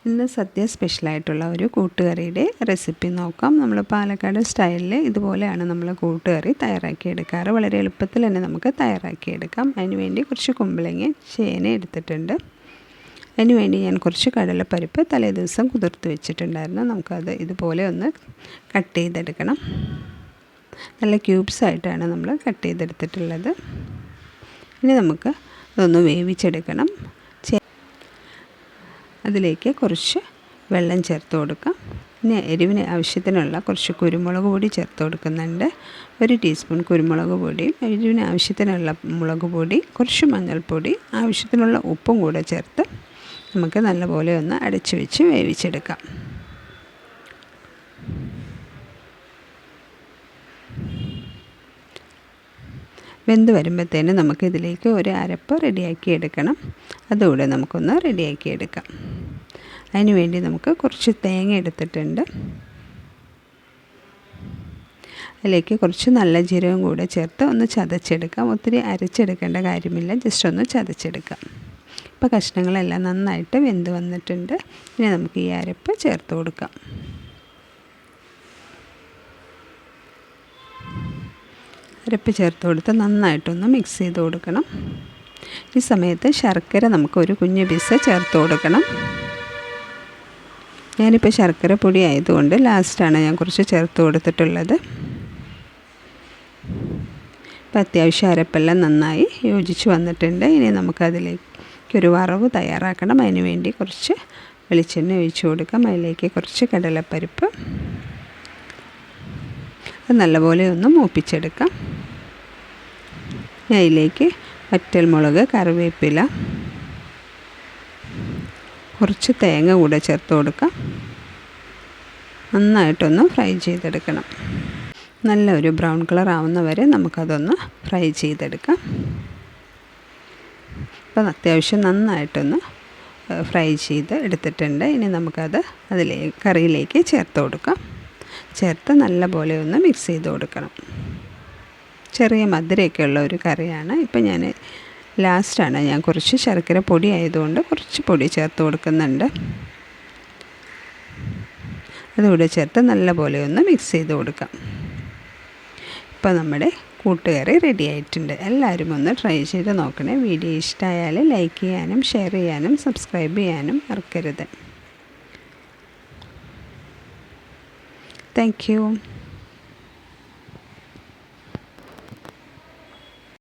ഇന്ന് സദ്യ സ്പെഷ്യലായിട്ടുള്ള ഒരു കൂട്ടുകറിയുടെ റെസിപ്പി നോക്കാം. നമ്മൾ പാലക്കാട് സ്റ്റൈലിൽ ഇതുപോലെയാണ് നമ്മൾ കൂട്ടുകറി തയ്യാറാക്കിയെടുക്കാറ്. വളരെ എളുപ്പത്തിൽ തന്നെ നമുക്ക് തയ്യാറാക്കിയെടുക്കാം. അതിനുവേണ്ടി കുറച്ച് കുമ്പളങ്ങ ചേന എടുത്തിട്ടുണ്ട്. അതിനുവേണ്ടി ഞാൻ കുറച്ച് കടലപ്പരിപ്പ് തലേദിവസം കുതിർത്ത് വെച്ചിട്ടുണ്ടായിരുന്നു. നമുക്കത് ഇതുപോലെ ഒന്ന് കട്ട് ചെയ്തെടുക്കണം. നല്ല ക്യൂബ്സ് ആയിട്ടാണ് നമ്മൾ കട്ട് ചെയ്തെടുത്തിട്ടുള്ളത്. ഇനി നമുക്ക് അതൊന്ന് വേവിച്ചെടുക്കണം. അതിലേക്ക് കുറച്ച് വെള്ളം ചേർത്ത് കൊടുക്കാം. ഇനി എരിവിന് ആവശ്യത്തിനുള്ള കുറച്ച് കുരുമുളക് പൊടി ചേർത്ത് കൊടുക്കുന്നുണ്ട്. 1 ടീസ്പൂൺ കുരുമുളക് പൊടിയും എരിവിന് ആവശ്യത്തിനുള്ള മുളക് പൊടി, കുറച്ച് മഞ്ഞൾപ്പൊടി, ആവശ്യത്തിനുള്ള ഉപ്പും കൂടെ ചേർത്ത് നമുക്ക് നല്ലപോലെ ഒന്ന് അടച്ചു വെച്ച് വേവിച്ചെടുക്കാം. വെന്ത് വരുമ്പോഴത്തേന് നമുക്കിതിലേക്ക് ഒരു അരപ്പ് റെഡിയാക്കി എടുക്കണം. അതുകൂടെ നമുക്കൊന്ന് റെഡിയാക്കി എടുക്കാം. അതിന് വേണ്ടി നമുക്ക് കുറച്ച് തേങ്ങ എടുത്തിട്ടുണ്ട്. അതിലേക്ക് കുറച്ച് നല്ല ജീരകം കൂടെ ചേർത്ത് ഒന്ന് ചതച്ചെടുക്കാം. ഒത്തിരി അരച്ചെടുക്കേണ്ട കാര്യമില്ല, ജസ്റ്റ് ഒന്ന് ചതച്ചെടുക്കാം. ഇപ്പോൾ കഷ്ണങ്ങളെല്ലാം നന്നായിട്ട് വെന്ത് വന്നിട്ടുണ്ട്. ഇനി നമുക്ക് ഈ അരപ്പ് ചേർത്ത് കൊടുക്കാം. അരപ്പ് ചേർത്ത് കൊടുത്ത് നന്നായിട്ടൊന്ന് മിക്സ് ചെയ്ത് കൊടുക്കണം. ഈ സമയത്ത് ശർക്കര നമുക്കൊരു കുഞ്ഞ് പീസ് ചേർത്ത് കൊടുക്കണം. ഞാനിപ്പോൾ ശർക്കര പൊടി ആയതുകൊണ്ട് ലാസ്റ്റാണ് ഞാൻ കുറച്ച് ചേർത്ത് കൊടുത്തിട്ടുള്ളത്. ഇപ്പോൾ അത്യാവശ്യം അരപ്പെല്ലാം നന്നായി യോജിച്ച് വന്നിട്ടുണ്ട്. ഇനി നമുക്കതിലേക്കൊരു വറവ് തയ്യാറാക്കണം. അതിന് വേണ്ടി കുറച്ച് വെളിച്ചെണ്ണ ഒഴിച്ച് കൊടുക്കാം. അതിലേക്ക് കുറച്ച് കടലപ്പരിപ്പ് അത് നല്ലപോലെ ഒന്ന് മൂപ്പിച്ചെടുക്കാം. അതിലേക്ക് വറ്റൽമുളക്, കറിവേപ്പില, കുറച്ച് തേങ്ങ കൂടെ ചേർത്ത് കൊടുക്കാം. നന്നായിട്ടൊന്ന് ഫ്രൈ ചെയ്തെടുക്കണം. നല്ലൊരു ബ്രൗൺ കളർ ആവുന്ന വരെ നമുക്കതൊന്ന് ഫ്രൈ ചെയ്തെടുക്കാം. അപ്പോൾ അത്യാവശ്യം നന്നായിട്ടൊന്ന് ഫ്രൈ ചെയ്ത് എടുത്തിട്ടുണ്ട്. ഇനി നമുക്കത് കറിയിലേക്ക് ചേർത്ത് കൊടുക്കാം. ചേർത്ത് നല്ലപോലെ ഒന്ന് മിക്സ് ചെയ്ത് കൊടുക്കണം. ചെറിയ മധുരമൊക്കെ ഉള്ള ഒരു കറിയാണ്. ഇപ്പം ലാസ്റ്റാണ് ഞാൻ കുറച്ച് ശർക്കര പൊടി ആയതുകൊണ്ട് കുറച്ച് പൊടി ചേർത്ത് കൊടുക്കുന്നുണ്ട്. അതുകൂടെ ചേർത്ത് നല്ലപോലെ ഒന്ന് മിക്സ് ചെയ്ത് കൊടുക്കാം. ഇപ്പോൾ നമ്മുടെ കൂട്ടുകറി റെഡി ആയിട്ടുണ്ട്. എല്ലാവരും ഒന്ന് ട്രൈ ചെയ്ത് നോക്കണേ. വീഡിയോ ഇഷ്ടമായാൽ ലൈക്ക് ചെയ്യാനും ഷെയർ ചെയ്യാനും സബ്സ്ക്രൈബ് ചെയ്യാനും മറക്കരുത്. Thank you.